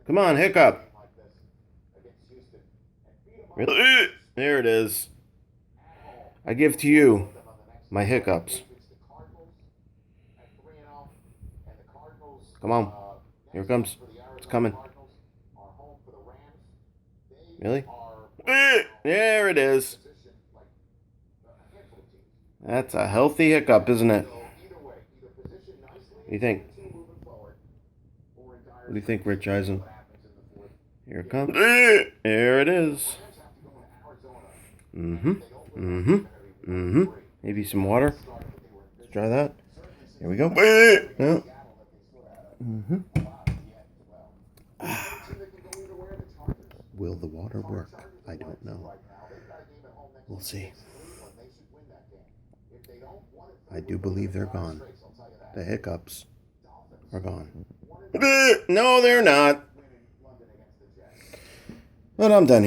Come on, hiccup. Really? There it is. I give to you my hiccups. Come on. Here it comes. It's coming. Really? There it is. That's a healthy hiccup, isn't it? What do you think? What do you think, Rich Eisen? Here it comes. There it is. Mm-hmm. Mm-hmm. Mm-hmm. Maybe some water. Let's try that. Here we go. Yeah. Mm-hmm. Will the water work? I don't know. We'll see. I do believe they're gone. The hiccups are gone. No, they're not. But I'm done here.